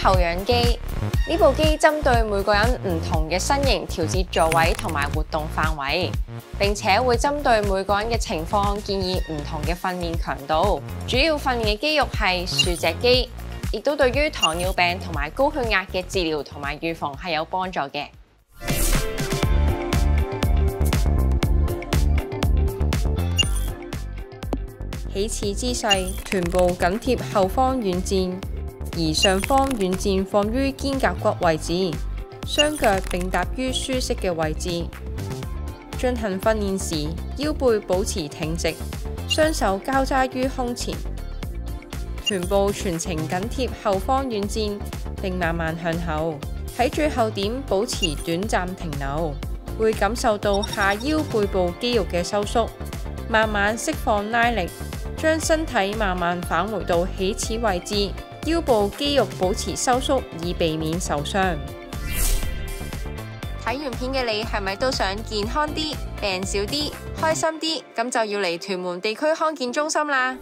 後仰機，呢部機針對每個人唔同嘅身形調節座位同埋活動範圍，並且會針對每個人嘅情況建議唔同嘅訓練強度。主要訓練嘅肌肉係豎脊肌，亦都對於糖尿病同埋高血壓嘅治療同埋預防係有幫助嘅。起始姿勢，臀部緊貼後方軟墊，而上方軟墊放於肩胛骨位置，雙腳並搭於舒適嘅位置。進行訓練時，腰背保持挺直，雙手交叉於胸前，臀部全程緊貼後方軟墊，並慢慢向後。喺最後點保持短暫停留，會感受到下腰背部肌肉嘅收縮，慢慢釋放拉力。將身體慢慢返回到起始位置，腰部肌肉保持收縮，以避免受傷。睇完片嘅你係咪都想健康啲、病少啲、開心啲？咁就要嚟屯門地區康健中心啦！